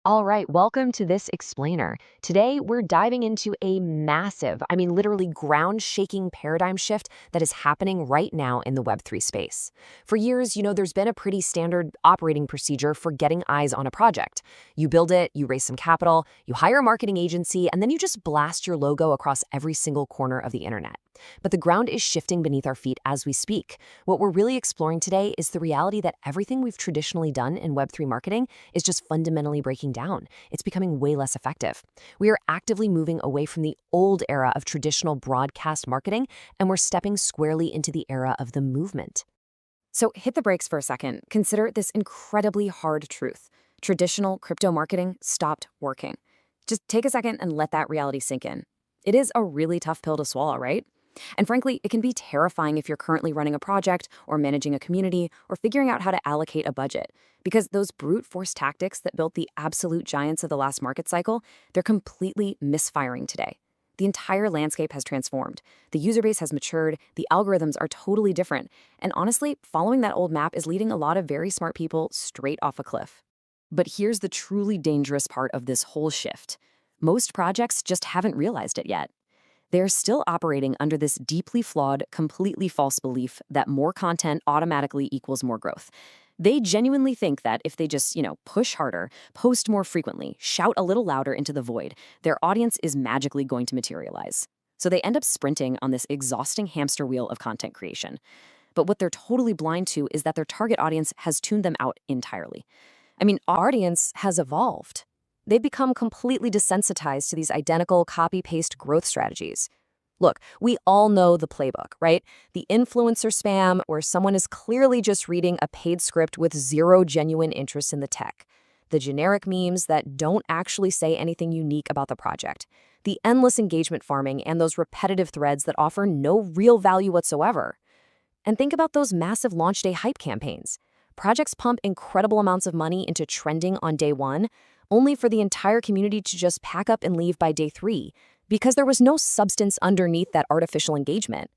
All right, welcome to this explainer. Today, we're diving into a massive, literally ground shaking paradigm shift that is happening right now in the Web3 space. For years, there's been a pretty standard operating procedure for getting eyes on a project. You build it, you raise some capital, you hire a marketing agency, and then you just blast your logo across every single corner of the internet. But the ground is shifting beneath our feet as we speak. What we're really exploring today is the reality that everything we've traditionally done in Web3 marketing is just fundamentally breaking down. It's becoming way less effective. We are actively moving away from the old era of traditional broadcast marketing, and we're stepping squarely into the era of the movement. So hit the brakes for a second. Consider this incredibly hard truth. Traditional crypto marketing stopped working. Just take a second and let that reality sink in. It is a really tough pill to swallow, right? And frankly, it can be terrifying if you're currently running a project or managing a community or figuring out how to allocate a budget. Because those brute force tactics that built the absolute giants of the last market cycle, they're completely misfiring today. The entire landscape has transformed. The user base has matured, the algorithms are totally different, and honestly, following that old map is leading a lot of very smart people straight off a cliff. But here's the truly dangerous part of this whole shift. Most projects just haven't realized it yet. They're still operating under this deeply flawed, completely false belief that more content automatically equals more growth. They genuinely think that if they just, push harder, post more frequently, shout a little louder into the void, their audience is magically going to materialize. So they end up sprinting on this exhausting hamster wheel of content creation. But what they're totally blind to is that their target audience has tuned them out entirely. Our audience has evolved. They've become completely desensitized to these identical copy-paste growth strategies. Look, we all know the playbook, right? The influencer spam, where someone is clearly just reading a paid script with zero genuine interest in the tech. The generic memes that don't actually say anything unique about the project. The endless engagement farming and those repetitive threads that offer no real value whatsoever. And think about those massive launch day hype campaigns. Projects pump incredible amounts of money into trending on day one, only for the entire community to just pack up and leave by day 3, because there was no substance underneath that artificial engagement.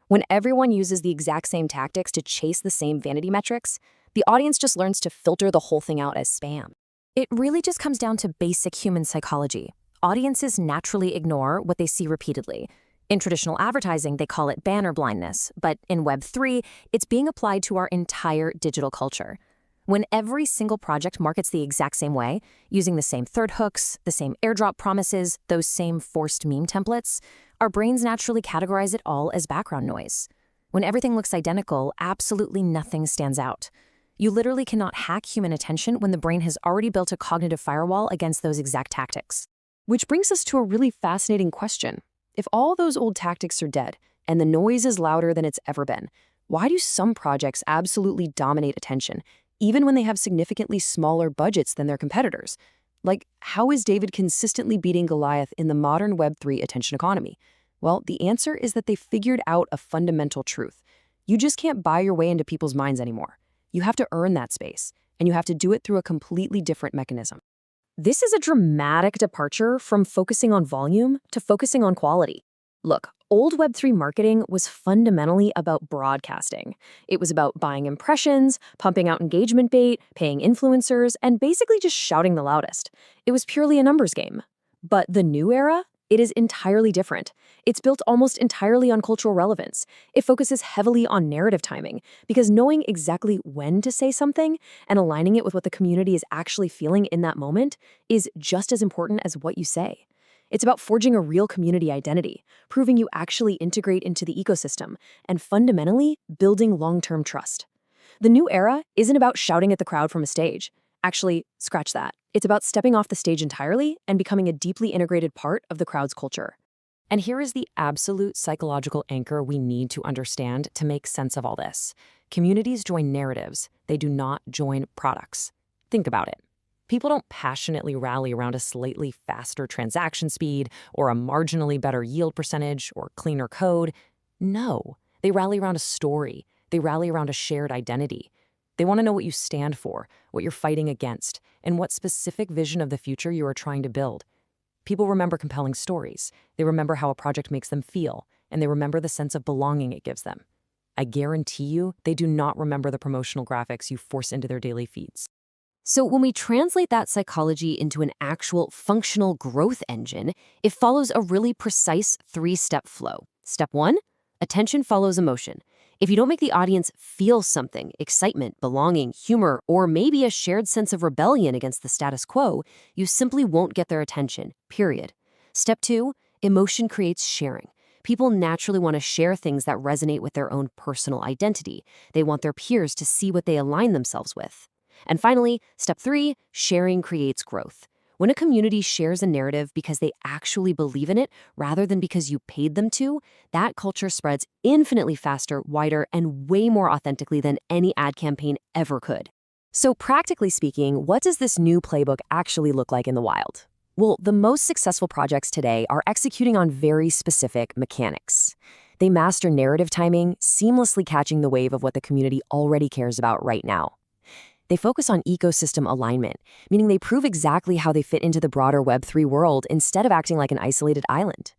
When everyone uses the exact same tactics to chase the same vanity metrics, the audience just learns to filter the whole thing out as spam. It really just comes down to basic human psychology. Audiences naturally ignore what they see repeatedly. In traditional advertising, they call it banner blindness, but in Web3, it's being applied to our entire digital culture. When every single project markets the exact same way, using the same third hooks, the same airdrop promises, those same forced meme templates, our brains naturally categorize it all as background noise. When everything looks identical, absolutely nothing stands out. You literally cannot hack human attention when the brain has already built a cognitive firewall against those exact tactics. Which brings us to a really fascinating question. If all those old tactics are dead, and the noise is louder than it's ever been, why do some projects absolutely dominate attention, even when they have significantly smaller budgets than their competitors? Like, how is David consistently beating Goliath in the modern Web3 attention economy? Well, the answer is that they figured out a fundamental truth. You just can't buy your way into people's minds anymore. You have to earn that space, and you have to do it through a completely different mechanism. This is a dramatic departure from focusing on volume to focusing on quality. Look, old Web3 marketing was fundamentally about broadcasting. It was about buying impressions, pumping out engagement bait, paying influencers, and basically just shouting the loudest. It was purely a numbers game. But the new era? It is entirely different. It's built almost entirely on cultural relevance. It focuses heavily on narrative timing, because knowing exactly when to say something and aligning it with what the community is actually feeling in that moment is just as important as what you say. It's about forging a real community identity, proving you actually integrate into the ecosystem, and fundamentally building long-term trust. The new era isn't about shouting at the crowd from a stage. Actually, scratch that. It's about stepping off the stage entirely and becoming a deeply integrated part of the crowd's culture. And here is the absolute psychological anchor we need to understand to make sense of all this. Communities join narratives. They do not join products. Think about it. People don't passionately rally around a slightly faster transaction speed or a marginally better yield percentage or cleaner code. No, they rally around a story. They rally around a shared identity. They want to know what you stand for, what you're fighting against, and what specific vision of the future you are trying to build. People remember compelling stories. They remember how a project makes them feel. and they remember the sense of belonging it gives them. I guarantee you, they do not remember the promotional graphics you force into their daily feeds. So when we translate that psychology into an actual functional growth engine, it follows a really precise three-step flow. Step 1, attention follows emotion. If you don't make the audience feel something, excitement, belonging, humor, or maybe a shared sense of rebellion against the status quo, you simply won't get their attention, period. Step 2, emotion creates sharing. People naturally want to share things that resonate with their own personal identity. They want their peers to see what they align themselves with. And finally, step 3, sharing creates growth. When a community shares a narrative because they actually believe in it rather than because you paid them to, that culture spreads infinitely faster, wider, and way more authentically than any ad campaign ever could. So practically speaking, what does this new playbook actually look like in the wild? Well, the most successful projects today are executing on very specific mechanics. They master narrative timing, seamlessly catching the wave of what the community already cares about right now. They focus on ecosystem alignment, meaning they prove exactly how they fit into the broader Web3 world instead of acting like an isolated island.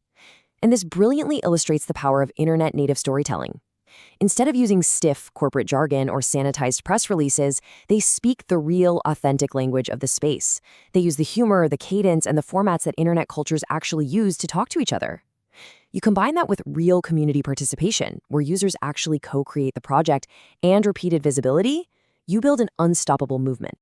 And this brilliantly illustrates the power of internet-native storytelling. Instead of using stiff corporate jargon or sanitized press releases, they speak the real, authentic language of the space. They use the humor, the cadence, and the formats that internet cultures actually use to talk to each other. You combine that with real community participation, where users actually co-create the project, and repeated visibility, you build an unstoppable movement.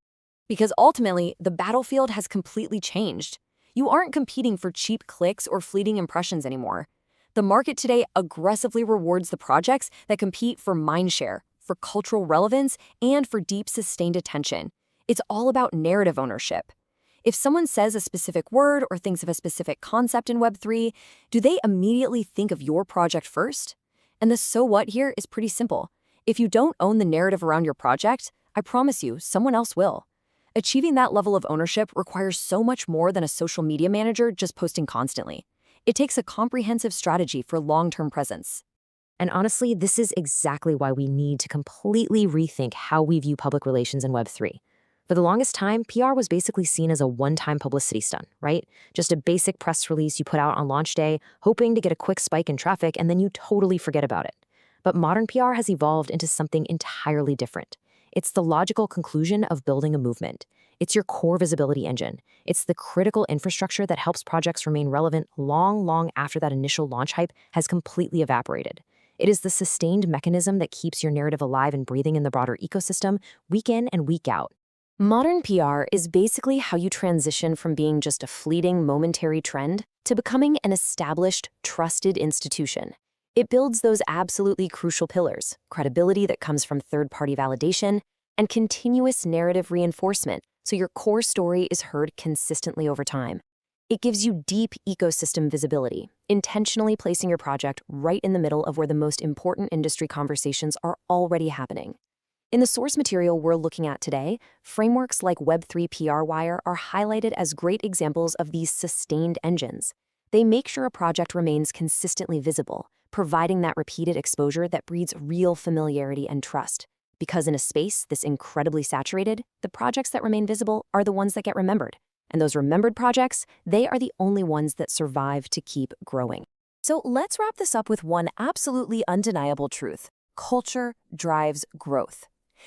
Because ultimately, the battlefield has completely changed. You aren't competing for cheap clicks or fleeting impressions anymore. The market today aggressively rewards the projects that compete for mindshare, for cultural relevance, and for deep, sustained attention. It's all about narrative ownership. If someone says a specific word or thinks of a specific concept in Web3, do they immediately think of your project first? And the so what here is pretty simple. If you don't own the narrative around your project, I promise you, someone else will. Achieving that level of ownership requires so much more than a social media manager just posting constantly. It takes a comprehensive strategy for long-term presence. And honestly, this is exactly why we need to completely rethink how we view public relations in Web3. For the longest time, PR was basically seen as a one-time publicity stunt, right? Just a basic press release you put out on launch day, hoping to get a quick spike in traffic, and then you totally forget about it. But modern PR has evolved into something entirely different. It's the logical conclusion of building a movement. It's your core visibility engine. It's the critical infrastructure that helps projects remain relevant long after that initial launch hype has completely evaporated. It is the sustained mechanism that keeps your narrative alive and breathing in the broader ecosystem week in and week out. Modern PR is basically how you transition from being just a fleeting, momentary trend to becoming an established, trusted institution. It builds those absolutely crucial pillars: credibility that comes from third-party validation, and continuous narrative reinforcement, so your core story is heard consistently over time. It gives you deep ecosystem visibility, intentionally placing your project right in the middle of where the most important industry conversations are already happening. In the source material we're looking at today, frameworks like Web3 PR Wire are highlighted as great examples of these sustained engines. They make sure a project remains consistently visible, providing that repeated exposure that breeds real familiarity and trust. Because in a space this incredibly saturated, the projects that remain visible are the ones that get remembered. And those remembered projects, they are the only ones that survive to keep growing. So let's wrap this up with one absolutely undeniable truth. Culture drives growth.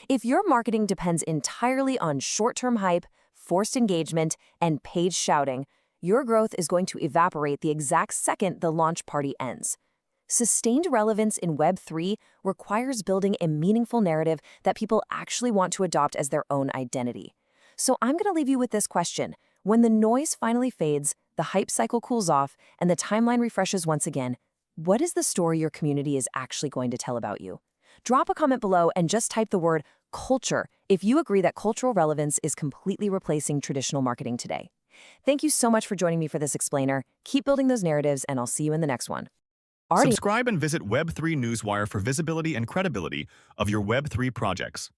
If your marketing depends entirely on short-term hype, forced engagement, and paid shouting, your growth is going to evaporate the exact second the launch party ends. Sustained relevance in Web3 requires building a meaningful narrative that people actually want to adopt as their own identity. So I'm going to leave you with this question. When the noise finally fades, the hype cycle cools off, and the timeline refreshes once again, what is the story your community is actually going to tell about you? Drop a comment below and just type the word culture if you agree that cultural relevance is completely replacing traditional marketing today. Thank you so much for joining me for this explainer. Keep building those narratives, and I'll see you in the next one. Subscribe and visit Web3 Newswire for visibility and credibility of your Web3 projects.